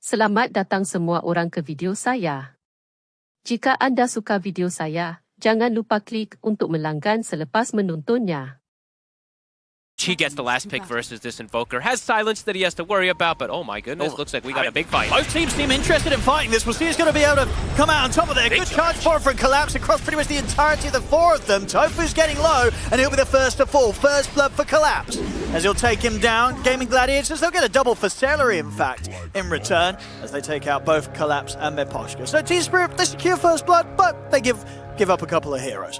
Selamat datang semua orang ke video saya. Jika anda suka video saya, jangan lupa klik untuk melanggan selepas menontonnya. He gets the last pick versus this Invoker. Has silence that he has to worry about, but oh my goodness, looks like we got a big fight. Both teams seem interested in fighting this. We'll see who's going to be able to come out on top of there. Good charge forward for a collapse across pretty much the entirety of the four of them. Tofu's getting low, and he'll be the first to fall. First blood for collapse, as he'll take him down. GAIMIN Gladiators, they'll get a double for celery, in fact, in return, as they take out both Collapse and Meposhka. So Team Spirit, they secure first blood, but they give up a couple of heroes.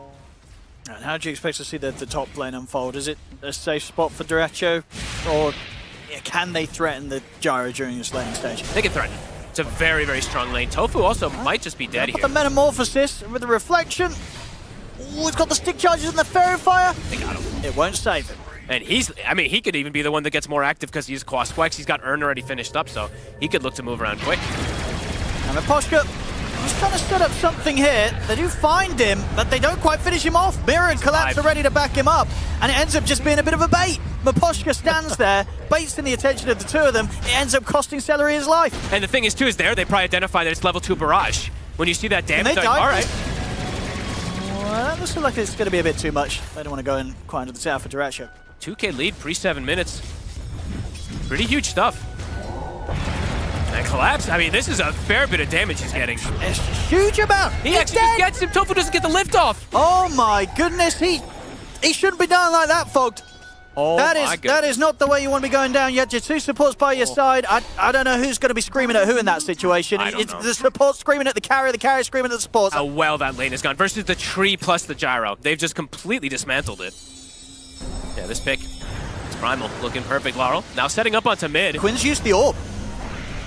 And how do you expect to see the top lane unfold? Is it a safe spot for Duracho, or can they threaten the Gyro during this laning stage? They can threaten. It's a very, very strong lane. Tofu also might just be dead here. But the Metamorphosis with the Reflection. Ooh, he's got the stick charges and the Fairy Fire. They got him. It won't save him. And he could even be the one that gets more active because he's Quasquex. He's got Urn already finished up, so he could look to move around quick. And Meposhka, he's trying to set up something here. They do find him, but they don't quite finish him off. Mirror and Collapse are ready to back him up, and it ends up just being a bit of a bait. Meposhka stands there, baits in the attention of the two of them. It ends up costing Celery his life. And the thing is, too, is they probably identify that it's level 2 barrage. When you see that damage, they all right. Well, that looks like it's going to be a bit too much. They don't want to go in quite into the tower for Duracho. 2K lead, pre-7 minutes. Pretty huge stuff. And Collapse, I mean, this is a fair bit of damage he's getting. It's a huge amount. He actually just gets him. Tofu doesn't get the lift off. Oh my goodness, he shouldn't be down like that, Fogged. Oh that is not the way you want to be going down. You had your two supports by your side. I don't know who's going to be screaming at who in that situation. It's the support screaming at the carrier screaming at the supports. How well that lane has gone versus the tree plus the gyro. They've just completely dismantled it. Yeah, this pick is Primal, looking perfect, Laurel. Now setting up onto mid. Quinn's used the orb.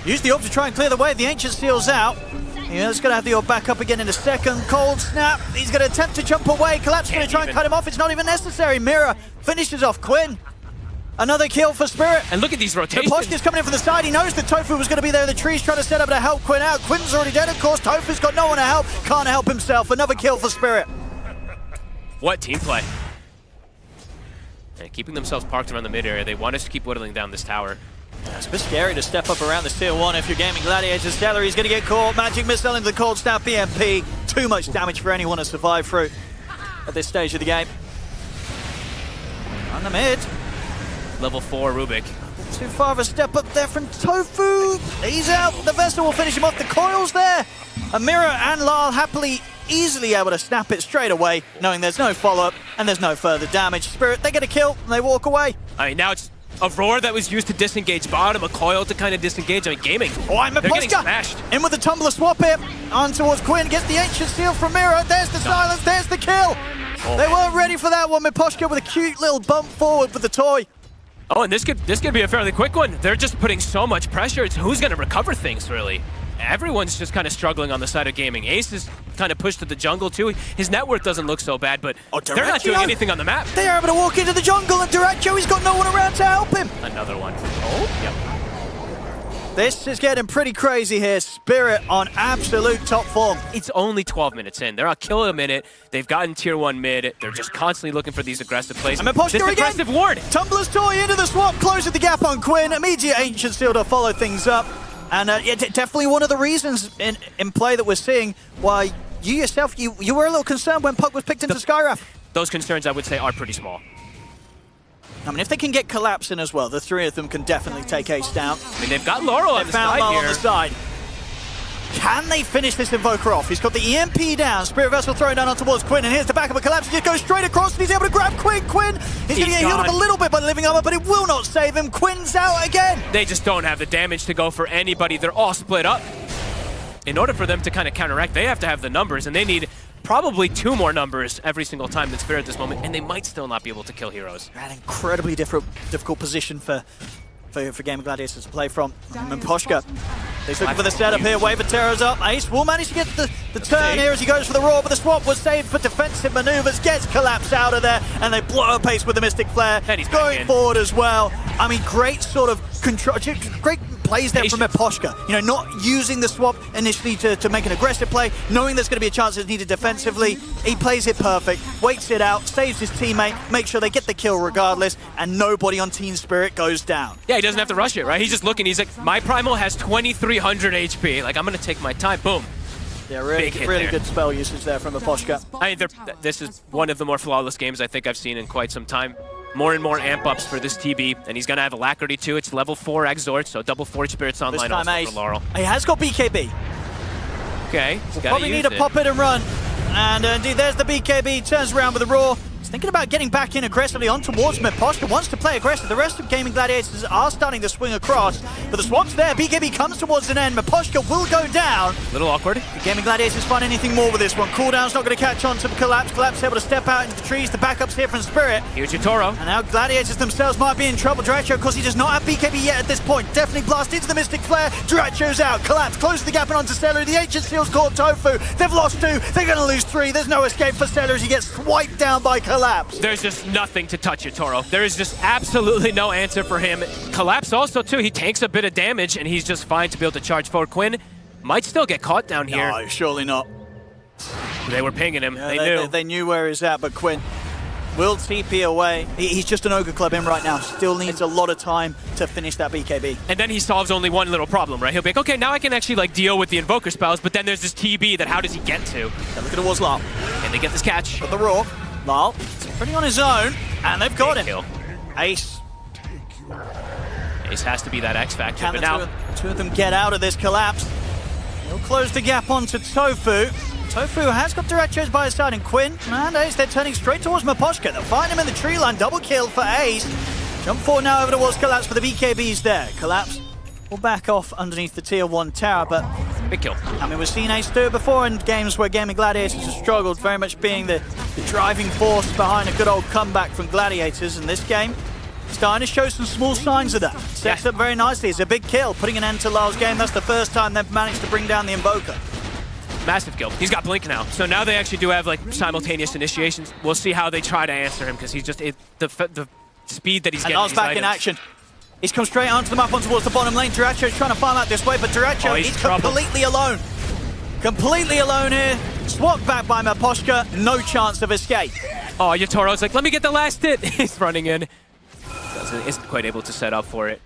Used the orb to try and clear the way. The Ancient Seal's out. He's going to have the orb back up again in a second. Cold Snap. He's going to attempt to jump away. Collapse is going to try and cut him off. It's not even necessary. Mirror finishes off Quinn. Another kill for Spirit. And look at these rotations. Meposhka's coming in from the side. He knows that Tofu was going to be there in the trees trying to set up to help Quinn out. Quinn's already dead, of course. Tofu's got no one to help. Can't help himself. Another kill for Spirit. What team play. And keeping themselves parked around the mid area. They want us to keep whittling down this tower. It's a bit scary to step up around this tier 1 if you're GAIMIN Gladiators. Celery's going to get caught. Magic Missile into the Cold Snap BMP. Too much damage for anyone to survive through at this stage of the game. On the mid. Level 4 Rubik. Too far of a step up there from Tofu. He's out. The Vessel will finish him off. The coil's there. And Mirror and Lyle happily, easily able to snap it straight away, knowing there's no follow-up and there's no further damage. Spirit, they get a kill and they walk away. I mean, now it's a roar that was used to disengage bottom, a coil to kind of disengage. I mean, GAIMIN. Oh, I'm They're getting smashed. In with the tumbler swap here. On towards Quinn. Gets the Ancient Seal from Mirror. There's the silence. There's the kill. Oh, they weren't ready for that one. Meposhka with a cute little bump forward with the toy. Oh, and this could be a fairly quick one. They're just putting so much pressure. It's who's going to recover things, really. Everyone's just kind of struggling on the side of GAIMIN. Ace is kind of pushed to the jungle, too. His net worth doesn't look so bad, but they're not doing anything on the map. They are able to walk into the jungle, and Duracho, he's got no one around to help him. Another one. Oh, yep. This is getting pretty crazy here. Spirit on absolute top form. It's only 12 minutes in. They're a kill a minute. They've gotten tier 1 mid. They're just constantly looking for these aggressive plays. And Meposhka this aggressive ward. Tumbler's toy into the swap, closing the gap on Quinn. Immediate Ancient Seal to follow things up. And definitely one of the reasons in play that we're seeing why you yourself, you were a little concerned when Puck was picked into Skywrath. Those concerns, I would say, are pretty small. I mean, if they can get Collapse in as well, the three of them can definitely take Ace down. I mean, they've got Laurel on the side here. On the side. Can they finish this Invoker off? He's got the EMP down. Spirit Vessel thrown down on towards Quinn, and here's the back of a Collapse. He just goes straight across, and he's able to grab Quinn. Quinn, he's going to get healed up a little bit by the living armor, but it will not save him. Quinn's out again. They just don't have the damage to go for anybody. They're all split up. In order for them to kind of counteract, they have to have the numbers, and they need probably 2 more numbers every single time than Spirit at this moment, and they might still not be able to kill heroes. An incredibly difficult position for GAIMIN Gladiators to play from. Meposhka, he's looking for the setup here. Wave of Terror's up. Ace will manage to get the turn here as he goes for the roar, but the swap was saved for defensive maneuvers. Gets Collapse out of there, and they blow up Ace with the Mystic Flare. And he's going forward as well. I mean, great sort of control, great plays there from Eposhka. You know, not using the swap initially to make an aggressive play, knowing there's going to be a chance it's needed defensively. He plays it perfect, waits it out, saves his teammate, makes sure they get the kill regardless, and nobody on Team Spirit goes down. Yeah, he doesn't have to rush it, right? He's just looking. He's like, my Primal has 2,300 HP. Like, I'm going to take my time. Boom. Yeah, really good spell usage there from Eposhka. I mean, this is one of the more flawless games I think I've seen in quite some time. More and more amp-ups for this TB, and he's going to have Alacrity too. It's level 4 Exort, so double Forge Spirits online also Ace, for Laurel. He has got BKB. Okay, We'll probably need to pop it and run. And indeed, there's the BKB, turns around with the Roar. He's thinking about getting back in aggressively on towards him. Eposhka wants to play aggressive. The rest of GAIMIN Gladiators are starting to swing across, but the swap's there. BKB comes towards an end. Eposhka will go down. A little awkward. The GAIMIN Gladiators find anything more with this one. Cooldown's not going to catch on to Collapse. Collapse able to step out into the trees. The backup's here from Spirit. Here's your Toro. And now Gladiators themselves might be in trouble. Duracho, of course, he does not have BKB yet at this point. Definitely blast into the Mystic Flare. Duracho's out. Collapse closes the gap and onto Celery. The Ancient Seal's caught Tofu. They've lost 2. They're going to lose 3. There's no escape for Celery as he gets swiped down by Collapse. There's just nothing to touch your Toro. There is just absolutely no answer for him. Collapse also, too. He takes a bit of damage, and he's just fine to be able to charge forward. Quinn might still get caught down here. No, surely not. They were pinging him. Yeah, they knew where he's at, but Quinn will TP away. He's just an Ogre Club in right now. Still needs a lot of time to finish that BKB. And then he solves only one little problem, right? He'll be like, okay, now I can actually like deal with the Invoker spells, but then there's this TB that how does he get to? Now look at towards Lal. And they get this catch. Got the Roar. Lal, pretty on his own, and they've got him. Kill. Ace. Ace has to be that X factor, Can but the now two of them get out of this Collapse? He'll close the gap onto Tofu. Tofu has got Direchos by his side, and Quinn and Ace, they're turning straight towards Eposhka. They'll find him in the tree line. Double kill for Ace. Jump forward now over towards Collapse, but the BKB's there. Collapse will back off underneath the tier 1 tower, but big kill. I mean, we've seen Ace do it before in games where GAIMIN Gladiators have struggled, very much being the driving force behind a good old comeback from Gladiators. In this game, starting to show some small signs of that. Sets up very nicely. It's a big kill, putting an end to Lal's game. That's the first time they've managed to bring down the Invoker. Massive kill. He's got Blink now. So now they actually do have like simultaneous initiations. We'll see how they try to answer him because he's just the speed that he's getting. And Lal's back in action. He's come straight onto the map on towards the bottom lane. Duracho's trying to farm out this way, but Duracho is completely alone. Completely alone here. Swapped back by Eposhka. No chance of escape. Oh, your Toro's like, let me get the last hit. He's running in. Isn't quite able to set up for it.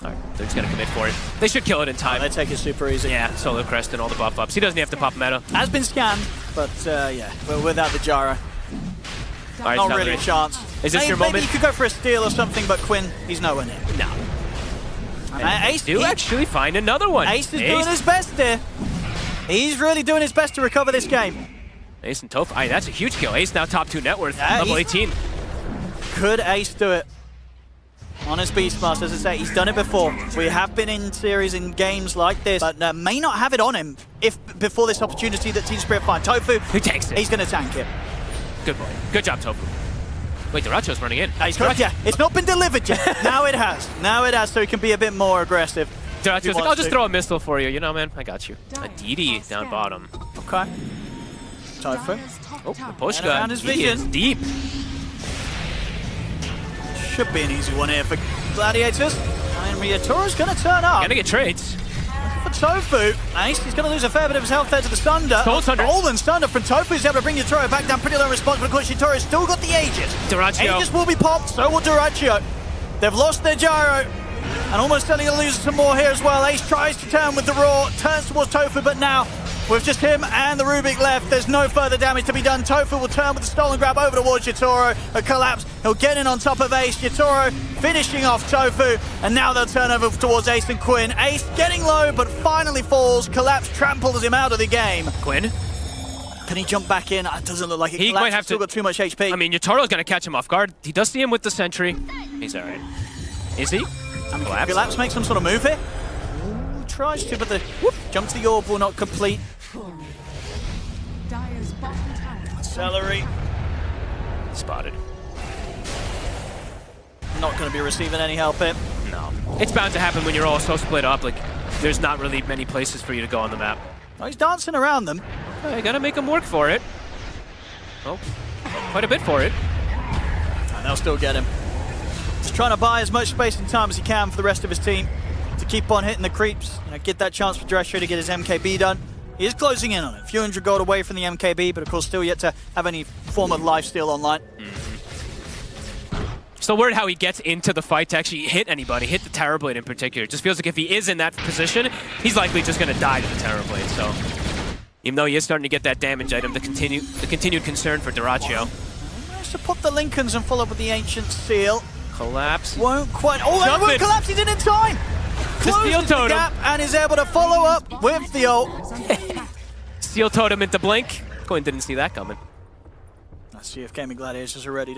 All right, they're just going to commit for it. They should kill it in time. They take it super easy. Yeah, solo crest and all the buff ups. He doesn't have to pop meta. Has been scanned, but yeah, without the Gyro. Right, not really a chance. Is this your moment? Maybe you could go for a steal or something, but Quinn, he's nowhere near. No. Ace do actually find another one. Ace is doing his best here. He's really doing his best to recover this game. Ace and Tofu. That's a huge kill. Ace now top 2 net worth, level 18. Could Ace do it? On his Beastmaster, as I say, he's done it before. We have been in series in games like this, but may not have it on him if before this opportunity that Team Spirit find. Tofu, who takes it? He's going to tank it. Good boy. Good job, Tofu. Wait, Duracho's running in. Yeah, it's not been delivered yet. Now it has. Now it has, so he can be a bit more aggressive. Duracho's like, I'll just throw a missile for you. You know, man, I got you. A DD down bottom. Okay. Tofu. Oh, Eposhka. He is deep. Should be an easy one here for Gladiators. And Riatoro's going to turn up. Gonna get trades. For Tofu, Ace, he's going to lose a fair bit of his health there to the Sunder. Golden Sunder from Tofu. He's able to bring Yatoro back down pretty low in response, but of course Yatoro's still got the Aegis. Duracho. Aegis will be popped, so will Duracho. They've lost their Gyro, and almost starting to lose some more here as well. Ace tries to turn with the Roar, turns towards Tofu, but now with just him and the Rubik left, there's no further damage to be done. Tofu will turn with the stolen grab over towards Yatoro. A collapse. He'll get in on top of Ace. Yatoro finishing off Tofu. And now they'll turn over towards Ace and Quinn. Ace getting low, but finally falls. Collapse tramples him out of the game. Quinn? Can he jump back in? It doesn't look like it. He might have still got too much HP. I mean, Yatoro's going to catch him off guard. He does see him with the sentry. He's all right. Is he? Collapse makes some sort of move here. Ooh, tries to, but the jump to the orb will not complete. Celery. Spotted. Not going to be receiving any help here. No. It's bound to happen when you're all so split up. Like, there's not really many places for you to go on the map. Oh, he's dancing around them. Okay, gotta make him work for it. Oh, quite a bit for it. And they'll still get him. He's trying to buy as much space and time as he can for the rest of his team. to keep on hitting the creeps. You know, get that chance for Drescher to get his MKB done. He is closing in on it. A few hundred gold away from the MKB, but of course still yet to have any form of lifesteal online. Still worried how he gets into the fight to actually hit anybody, hit the Terrorblade in particular. It just feels like if he is in that position, he's likely just going to die to the Terrorblade. So, even though he is starting to get that damage item, the continued concern for Duraccio. Managed to pop the Lincolns and follow up with the Ancient Seal. Collapse. Won't quite. Oh, that won't collapse. He did it in time. Closes the gap and is able to follow up with the ult. Steel Totem into blink. Coin didn't see that coming. Let's see if GAIMIN Gladiators are ready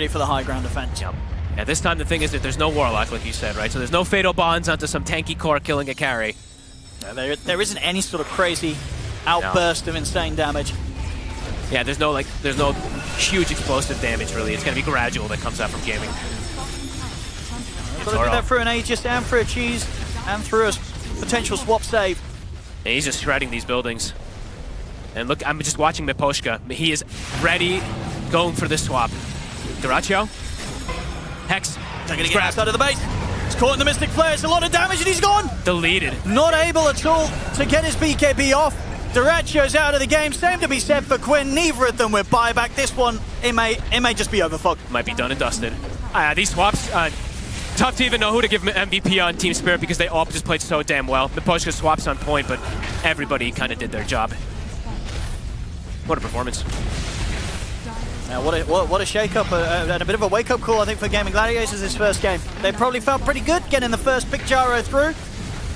for the high ground defense. Yep. Yeah, this time the thing is that there's no Warlock, like you said, right? So there's no Fatal Bonds onto some tanky core killing a carry. No, there isn't any sort of crazy outburst of insane damage. Yeah, there's no huge explosive damage really. It's gonna be gradual that comes out from GAIMIN. Got to do that through an Aegis and through a Cheese and through a potential swap save. Yeah, he's just shredding these buildings. And look, I'm just watching Miposhka. He is ready, going for this swap. Duraccio. Hex. They're going to get outside of the base. He's caught in the Mystic Flare. It's a lot of damage and he's gone. Deleted. Not able at all to get his BKB off. Duraccio's out of the game. Same to be said for Quinn. Neither of them with buyback. This one, it may just be overfogged. Might be done and dusted. These swaps, tough to even know who to give MVP on Team Spirit because they all just played so damn well. Miposhka swaps on point, but everybody kind of did their job. What a performance. Now, what a shake-up and a bit of a wake-up call, I think, for GAIMIN Gladiators this first game. They probably felt pretty good getting the first pick Jaro through,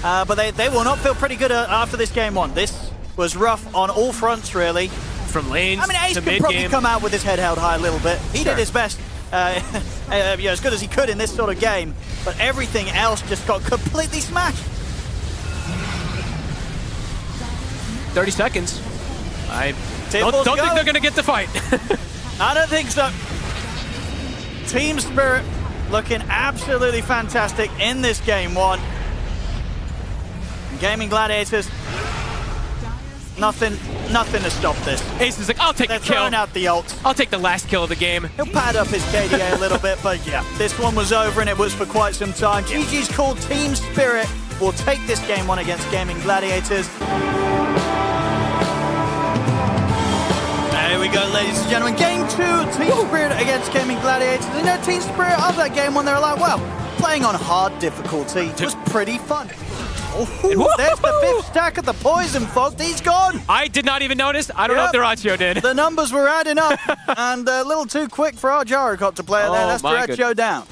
but they will not feel pretty good after this game one. This was rough on all fronts, really. From lanes I mean, Ace to could probably mid-game. come out with his head held high a little bit. He did his best, as good as he could in this sort of game, but everything else just got completely smashed. 30 seconds. I don't think they're going to get the fight. I don't think so. Team Spirit looking absolutely fantastic in this game one. GAIMIN Gladiators, nothing to stop this. Ace is like, I'll take the kill. They're throwing out the ult. I'll take the last kill of the game. He'll pad up his KDA a little bit, but yeah, this one was over and it was for quite some time. GG's called. Team Spirit will take this game one against GAIMIN Gladiators. There we go, ladies and gentlemen. Game 2, Team Spirit against GAIMIN Gladiators. And no Team Spirit of that game one, they were like, well, playing on hard difficulty was pretty fun. Oh, there's the 5th stack of the Poison Fog. He's gone. I did not even notice. I don't know if Duraccio did. The numbers were adding up, and a little too quick for our Gyrocopter player there. That's Duraccio down.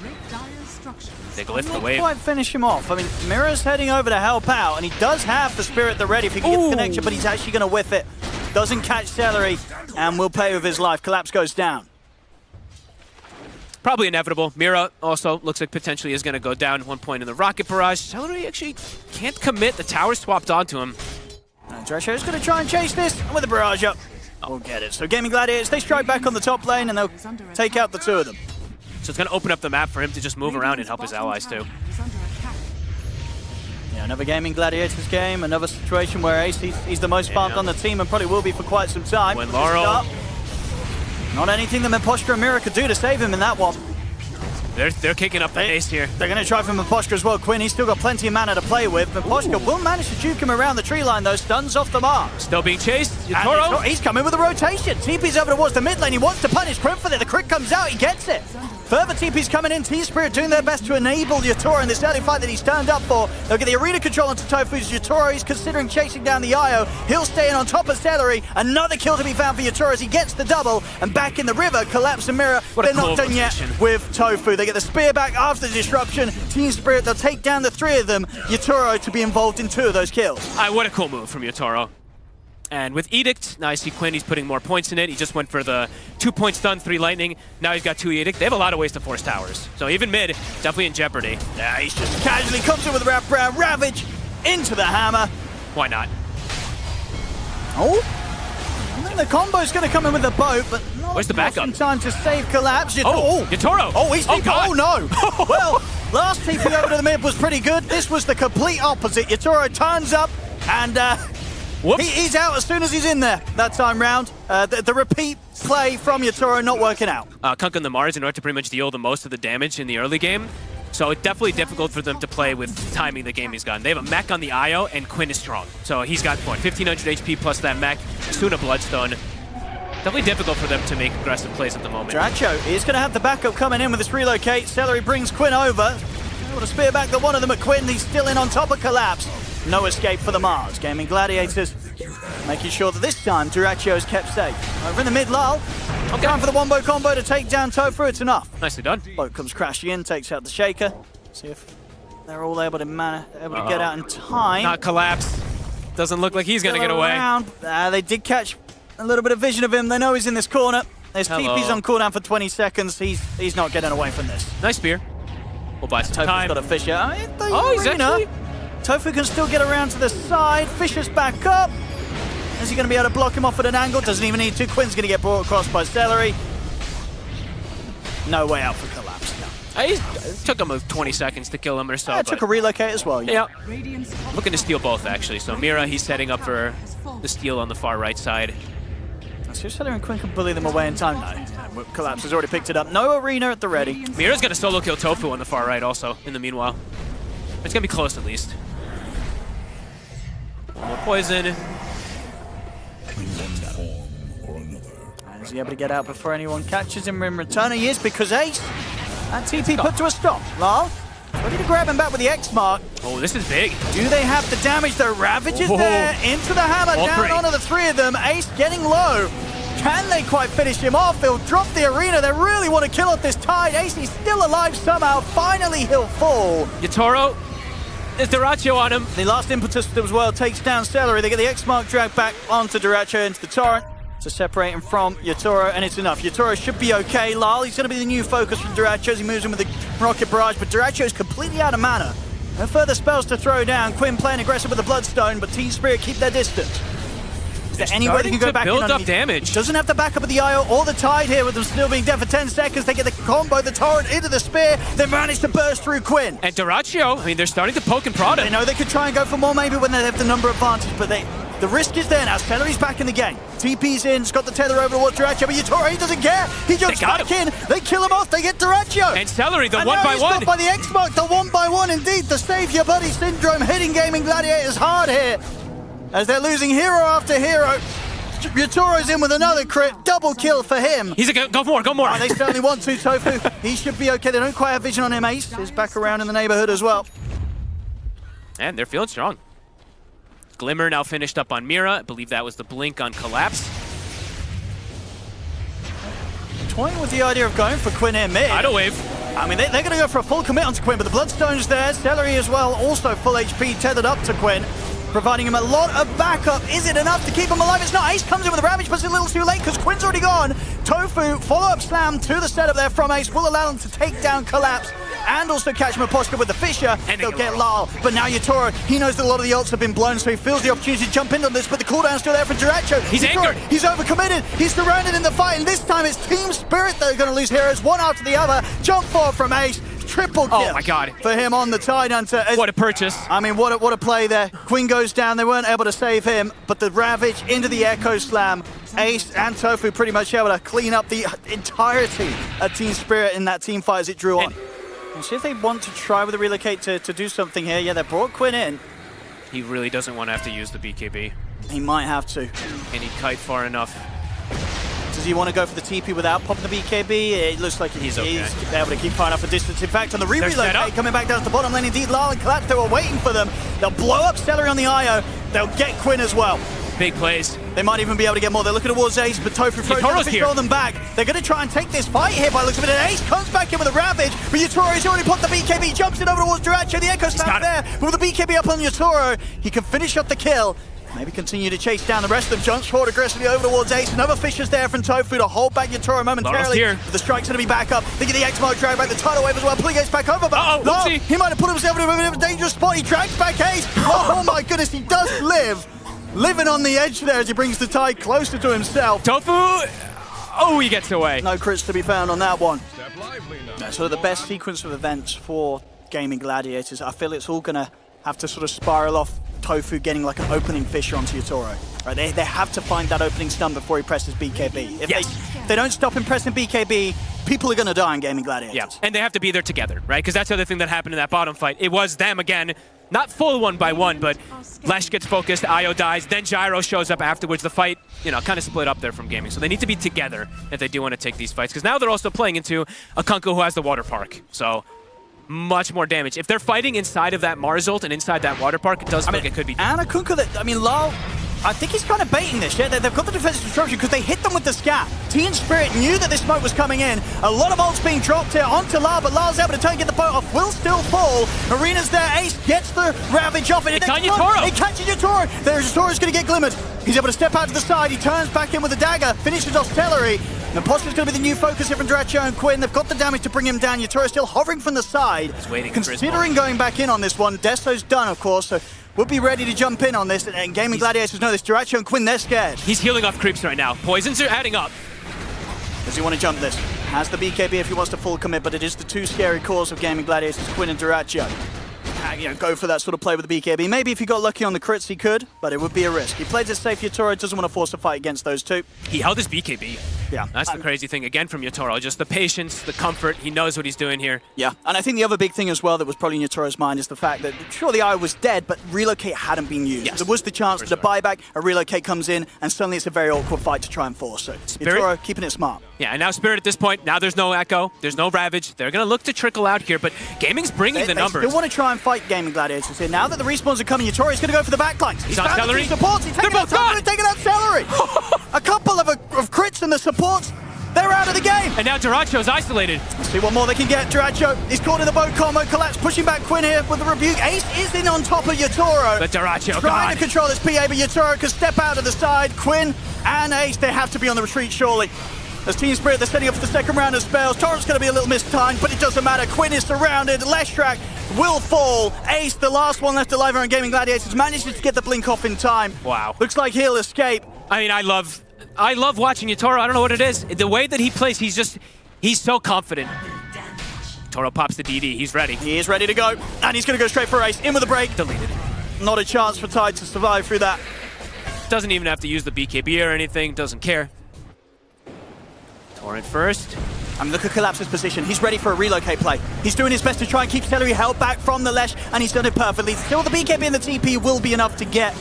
They glyph the Didn't wave. quite finish him off. I mean, Mira's heading over to help out, and he does have the Spirit at the ready if he can get the connection, but he's actually going to whiff it. Doesn't catch Celery, and will play with his life. Collapse goes down. Probably inevitable. Mira also looks like potentially is going to go down at one point in the rocket barrage. Celery actually can't commit. The tower swapped onto him. And Drescher's going to try and chase this, and with the barrage up, we'll get it. So GAIMIN Gladiators, they strike back on the top lane, and they'll take out the two of them. So it's going to open up the map for him to just move around and help his allies too. Yeah, another GAIMIN Gladiators game, another situation where Ace, he's the most farmed on the team and probably will be for quite some time. When Laurel. Not anything that Miposhka and Mira could do to save him in that one. They're kicking up the Ace here. They're going to try for Miposhka as well. Quinn, he's still got plenty of mana to play with. Miposhka will manage to juke him around the tree line though. Stuns off the mark. Still being chased. And he's coming with a rotation. TP's over towards the mid lane. He wants to punish Crit for it. The crit comes out. He gets it. Further TP's coming in. Team Spirit doing their best to enable Yatoro in this early fight that he's turned up for. They'll get the arena control onto Tofu's Yatoro. He's considering chasing down the IO. He'll stay in on top of Celery. Another kill to be found for Yatoro as he gets the double. And back in the river, Collapse and Mira. They're not done yet with Tofu. They get the spear back after the disruption. Team Spirit, they'll take down the three of them. Yatoro to be involved in 2 of those kills. What a cool move from Yatoro. And with Edict, now I see Quinn, he's putting more points in it. He just went for the 2-point stun, 3 lightning. Now he's got 2 Edict. They have a lot of ways to force towers. So even mid, definitely in jeopardy. Yeah, he's just casually comes in with a wraparound Ravage into the hammer. Why not? Oh, I think the combo's going to come in with the boat, but not Where's the backup? in time to save Collapse. Yatoro! Oh, he's TP. God. Oh, no! Well, last TP over to the mid was pretty good. This was the complete opposite. Yatoro turns up, and he's out as soon as he's in there that time round. The repeat play from Yatoro not working out. Kunk on the Mars in order to pretty much deal the most of the damage in the early game. So it's definitely difficult for them to play with timing the GAIMIN's gun. They have a mech on the IO, and Quinn is strong. So he's got, what, 1,500 HP plus that mech, soon a Bloodstone. Definitely difficult for them to make aggressive plays at the moment. Dracho is going to have the backup coming in with this relocate. Celery brings Quinn over. Able to spear back the one of them at Quinn. He's still in on top of Collapse. No escape for the Mars. GAIMIN Gladiators making sure that this time Dracho is kept safe. Over in the mid, Lal. Okay. Going for the wombo combo to take down Tofu. It's enough. Nicely done. Boat comes crashing in, takes out the Shaker. See if they're all able to get out in time. Not Collapse. Doesn't look like he's going to get away. They did catch a little bit of vision of him. They know he's in this corner. There's TP's on cooldown for 20 seconds. He's not getting away from this. Nice spear. We'll buy some Tofu's time. got a Fisher. He's actually... Tofu can still get around to the side. Fisher's back up. Is he going to be able to block him off at an angle? Doesn't even need to. Quinn's going to get brought across by Celery. No way out for Collapse. No. It took him 20 seconds to kill him or so. Yeah, it took a relocate as well. Yeah. Looking to steal both, actually. So Mira, he's setting up for the steal on the far right side. Let's see if Celery and Quinn can bully them away in time. No. Collapse has already picked it up. No arena at the ready. Mira's going to solo kill Tofu on the far right also, in the meanwhile. It's going to be close at least. One more poison. Is he able to get out before anyone catches him in return? He is, because Ace and TP put to a stop. Lal, ready to grab him back with the X mark. Oh, this is big. Do they have the damage? The Ravage is there, into the hammer, down onto the three of them. Ace getting low. Can they quite finish him off? They'll drop the arena. They really want to kill off this Tide. Ace is still alive somehow. Finally, he'll fall. Yatoro. There's Duracho on him. The last impetus as well takes down Celery. They get the X mark dragged back onto Duracho into the torrent to separate him from Yatoro, and it's enough. Yatoro should be okay. Lal, he's going to be the new focus from Duracho as he moves in with the Rocket Barrage, but Duracho is completely out of mana. No further spells to throw down. Quinn playing aggressive with the Bloodstone, but Team Spirit keep their distance. Is there any way they can go back in on him? Build up damage. Doesn't have the backup of the IO or the Tide here with them still being dead for 10 seconds. They get the combo, the torrent into the spear. They manage to burst through Quinn. And Duracho, I mean, they're starting to poke and prod him. They know they could try and go for more maybe when they have the number advantage, but the risk is there now. Celery's back in the game. TP's in, he's got the tether over towards Duracho, but Yatoro, he doesn't care. He jumps back in. They kill him off. They get Duracho. And Celery, the and one by he's one. By the X mark, the one by one indeed. The save your buddy syndrome hitting GAIMIN Gladiators hard here as they're losing hero after hero. Yatoro's in with another crit. Double kill for him. He's a go for more, go more. Oh, they certainly want to, Tofu. He should be okay. They don't quite have vision on him. Ace is back around in the neighborhood as well. And they're feeling strong. Glimmer now finished up on Mira. I believe that was the blink on Collapse. Toying with the idea of going for Quinn here mid. Idle wave. I mean, they're going to go for a full commit onto Quinn, but the Bloodstone's there. Celery as well, also full HP, tethered up to Quinn, providing him a lot of backup. Is it enough to keep him alive? It's not. Ace comes in with a Ravage, but it's a little too late because Quinn's already gone. Tofu, follow-up slam to the setup there from Ace, will allow them to take down Collapse and also catch him a posture with the Fisher. And they'll get Lal, but now Yatoro, he knows that a lot of the ults have been blown, so he feels the opportunity to jump into this, but the cooldown's still there for Duracho. He's anchored. He's overcommitted. He's surrounded in the fight, and this time it's Team Spirit that are going to lose heroes, one after the other. Jump forward from Ace. Triple kill. Oh my god. For him on the Tide Hunter. What a purchase. I mean, what a play there. Quinn goes down. They weren't able to save him, but the Ravage into the Echo Slam. Ace and Tofu pretty much able to clean up the entirety of Team Spirit in that team fight as it drew on. And see if they want to try with the relocate to do something here. Yeah, they brought Quinn in. He really doesn't want to have to use the BKB. He might have to. Can he kite far enough? Does he want to go for the TP without popping the BKB? It looks like he's able to keep far enough a distance. In fact, on the re-relocate, coming back down to the bottom lane, indeed, Lal and Collapse, they were waiting for them. They'll blow up Celery on the IO. They'll get Quinn as well. Big plays. They might even be able to get more. They're looking towards Ace, but Tofu throws them back. They're going to try and take this fight here by the looks of it. And Ace comes back in with a Ravage, but Yatoro's already put the BKB, jumps it over towards Duracho. The Echo Slam there, but with the BKB up on Yatoro, he can finish up the kill. Maybe continue to chase down the rest of them. Jumps forward aggressively over towards Ace. Another Fisher's there from Tofu to hold back Yatoro momentarily. But the strike's going to be back up. They get the X-Mode drag back, the tidal wave as well. Pulling Ace back over, but no, he might have put himself in a bit of a dangerous spot. He drags back Ace. Oh my goodness, he does live. Living on the edge there as he brings the Tide closer to himself. Tofu, oh, he gets away. No crits to be found on that one. That's sort of the best sequence of events for GAIMIN Gladiators. I feel it's all going to have to sort of spiral off Tofu getting like an opening Fisher onto Yatoro. Right, they have to find that opening stun before he presses BKB. If they don't stop him pressing BKB, people are going to die in Gaming Gladiators. Yeah, and they have to be there together, right? Because that's the other thing that happened in that bottom fight. It was them again, not full 1-by-1, but Lesh gets focused, Io dies, then Gyro shows up afterwards. The fight, you know, kind of split up there from Gaming. So they need to be together if they do want to take these fights. Because now they're also playing into a Kunku who has the water park. So much more damage. If they're fighting inside of that Mars ult and inside that water park, it does look like it could be. And a Kunku that, I mean, Lal, I think he's kind of baiting this, yeah? They've got the defensive disruption because they hit them with the scat. T and Spirit knew that this smoke was coming in. A lot of ults being dropped here onto Lal, but Lal's able to turn and get the boat off. Will still fall. Marina's there. Ace gets the Ravage off it. It's on Yatoro. It catches Yatoro. Yatoro's going to get glimmered. He's able to step out to the side. He turns back in with a dagger. Finishes off Celery. Naposhka's going to be the new focus here from Dyrachyo and Quinn. They've got the damage to bring him down. Yatoro still hovering from the side. He's waiting considering going back in on this one. Deso's done, of course, so we'll be ready to jump in on this. And Gaming Gladiators know this. Dyrachyo and Quinn, they're scared. He's healing off creeps right now. Poisons are adding up. Does he want to jump this? Has the BKB if he wants to full commit, but it is the two scary cores of Gaming Gladiators, Quinn and Dyrachyo. You know, go for that sort of play with the BKB. Maybe if he got lucky on the crits, he could, but it would be a risk. He plays it safe. Yatoro doesn't want to force a fight against those two. He held his BKB. Yeah. That's the crazy thing, again, from Yatoro. Just the patience, the comfort. He knows what he's doing here. Yeah, and I think the other big thing as well that was probably in Yatoro's mind is the fact that, sure, the Io was dead, but relocate hadn't been used. Yes. There was the chance that a buyback, a relocate comes in, and suddenly it's a very awkward fight to try and force. So Yatoro keeping it smart. Yeah, and now Spirit at this point, now there's no Echo, there's no Ravage. They're going to look to trickle out here, but Gaming's bringing the numbers. They still want to try and fight Gaming Gladiators here. Now that the respawns are coming, Yatoro's going to go for the backlines. He's on Celery. Supports. He's taking out Celery, taking out Celery. A couple of crits and the supports. They're out of the game. And now Dyrachyo's isolated. Let's see what more they can get. Dyrachyo is caught in the boat combo. Collapse pushing back Quinn here with the rebuke. Ace is in on top of Yatoro. But Dyrachyo, trying to control this PA, but Yatoro can step out of the side. Quinn and Ace, they have to be on the retreat surely. As Team Spirit, they're setting up for the second round of spells. Torrent's going to be a little mistimed, but it doesn't matter. Quinn is surrounded. Leshrac will fall. Ace, the last one left alive on Gaming Gladiators, manages to get the blink off in time. Wow. Looks like he'll escape. I mean, I love watching Yatoro. I don't know what it is. The way that he plays, he's so confident. Toro pops the DD. He's ready. He is ready to go. And he's going to go straight for Ace. In with the break. Deleted. Not a chance for Tide to survive through that. Doesn't even have to use the BKB or anything. Doesn't care. Torrent first. I mean, look at Collapse's position. He's ready for a relocate play. He's doing his best to try and keep Celery held back from the Lesh, and he's done it perfectly. Still, the BKB and the TP will be enough to get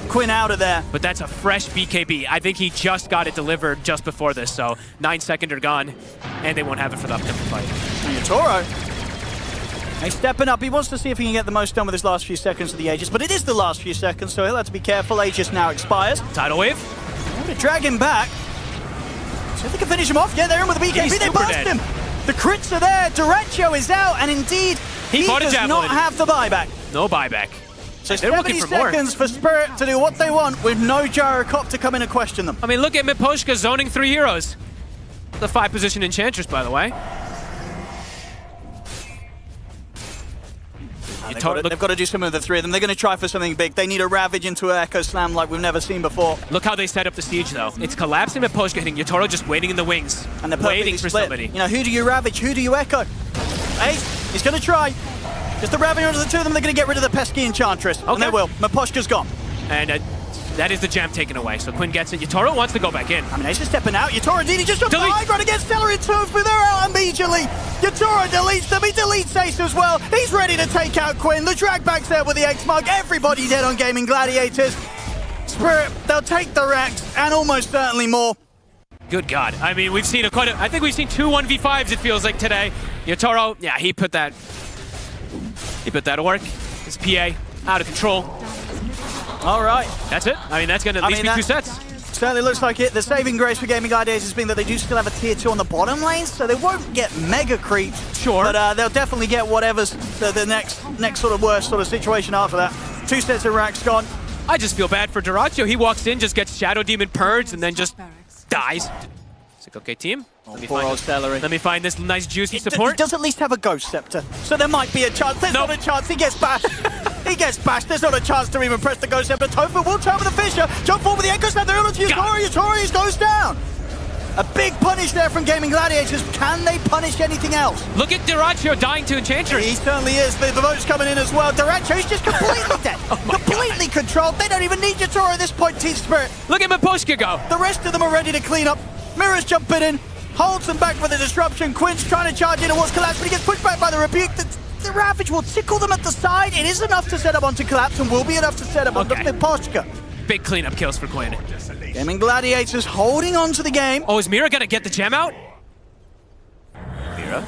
Quinn out of there. But that's a fresh BKB. I think he just got it delivered just before this, so 9 seconds are gone, and they won't have it for the upcoming fight. And Yatoro, he's stepping up. He wants to see if he can get the most done with his last few seconds of the Aegis, but it is the last few seconds, so he'll have to be careful. Aegis now expires. Tidal Wave. I'm going to drag him back. So if they can finish him off, yeah, they're in with the BKB. They burst him. The crits are there. Dyrachyo is out, and indeed, he does not have the buyback. No buyback. So 70 seconds for Spirit to do what they want with no Gyrocop to come in and question them. I mean, look at Miposhka zoning 3 heroes. The 5-position Enchantress, by the way. They've got to do something with the three of them. They're going to try for something big. They need a Ravage into an Echo Slam like we've never seen before. Look how they set up the siege, though. It's collapsing Miposhka hitting Yatoro just waiting in the wings. And they're waiting for split. somebody. You know, who do you Ravage? Who do you Echo? Ace, he's going to try. Just the Ravage onto the two of them. They're going to get rid of the pesky Enchantress. Okay. And they will. Miposhka's gone. And that is the jam taken away. So Quinn gets it. Yatoro wants to go back in. I mean, Ace is stepping out. Yatoro indeed, he just jumped high ground against Stellar and Tofu. They're out immediately. Yatoro deletes them. He deletes Ace as well. He's ready to take out Quinn. The drag back's there with the X-Mark. Everybody dead on Gaming Gladiators. Spirit, they'll take the Rex and almost certainly more. Good God. I mean, we've seen I think we've seen 2 1v5s, it feels like, today. Yatoro, yeah, he put that to work. His PA out of control. All right. That's it. I mean, that's going to at least be 2 sets. Certainly looks like it. The saving grace for Gaming Gladiators has been that they do still have a tier 2 on the bottom lanes, so they won't get mega creep. Sure. But they'll definitely get whatever's the next sort of worst sort of situation after that. 2 sets of racks gone. I just feel bad for Dyrachyo. He walks in, just gets Shadow Demon purged, and then just dies. It's like, okay, team. Let me find this nice juicy support. He does at least have a Ghost Scepter, so there might be a chance. There's not a chance. He gets bashed. He gets bashed. There's not a chance to even press the Ghost Scepter. Tofu will turn with the Fisher. Jump forward with the Echo Slam. They're on to Yatoro. Yatoro goes down. A big punish there from GAIMIN Gladiators. Can they punish anything else? Look at Duracho dying to Enchantress. He certainly is. The vote's coming in as well. Duracho's just completely dead. Completely controlled. They don't even need Yatoro at this point, Team Spirit. Look at Miposhka go. The rest of them are ready to clean up. Mirror's jumping in. Holds them back for the disruption. Quinn's trying to charge in towards Collapse, but he gets pushed back by the Rebuke. The Ravage will tickle them at the side. It is enough to set up onto Collapse and will be enough to set up onto Miposhka. Big cleanup kills for Quinn. GAIMIN Gladiators holding on to the game. Oh, is Mira gonna get the gem out? Mira?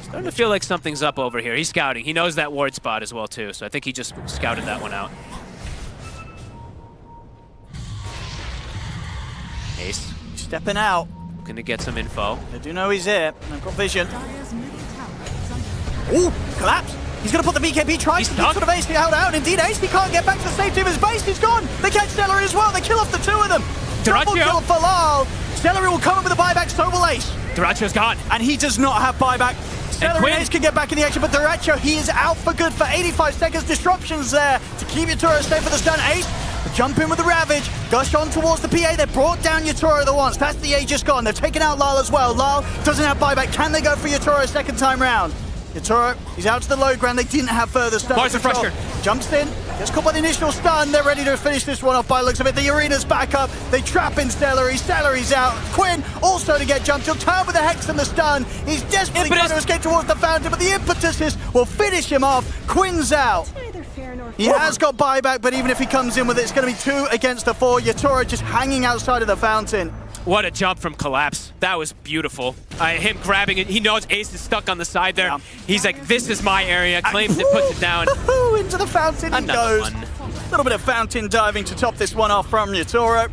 Starting to feel like something's up over here. He's scouting. He knows that ward spot as well, too, so I think he just scouted that one out. Ace. Stepping out. Looking to get some info. They do know he's here. They've got vision. Ooh, Collapse. He's going to put the BKB, tries to sort of Ace held out. Indeed, Ace can't get back to the safety of his base. He's gone. They catch Celery as well. They kill off the two of them. Double kill for Lal. Celery will come up with a buyback, so will Ace. Duracho's gone. And he does not have buyback. Celery and Ace can get back in the action, but Duracho, he is out for good for 85 seconds. Disruptions there to keep Yatoro safe for the stun. Ace, jump in with the Ravage. Gush on towards the PA. They brought down Yatoro the once. That's the Aegis gone. They've taken out Lal as well. Lal doesn't have buyback. Can they go for Yatoro a second time round? Yatoro, he's out to the low ground. They didn't have further stun. Bars of pressure. Jumps in, gets caught by the initial stun. They're ready to finish this one off by the looks of it. The arena's back up. They trap in Celery. Celery's out. Quinn also to get jumped. He'll turn with the Hex and the stun. He's desperately trying to escape towards the fountain, but the impetus will finish him off. Quinn's out. He has got buyback, but even if he comes in with it, it's going to be 2 against the 4. Yatoro just hanging outside of the fountain. What a jump from Collapse. That was beautiful. Him grabbing it. He knows Ace is stuck on the side there. Yeah. He's like, this is my area. Claims it, puts it down. Into the fountain he goes. A little bit of fountain diving to top this one off from Yatoro.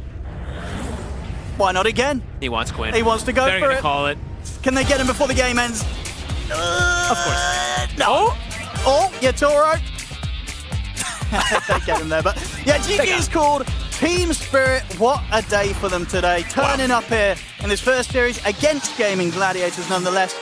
Why not again? He wants Quinn. He wants to go They're for gonna it. Call it. Can they get him before the game ends? Of course. No. Oh, Yatoro. They get him there, but yeah, GG is called Team Spirit. What a day for them today. Turning up here in this first series against GAIMIN Gladiators nonetheless.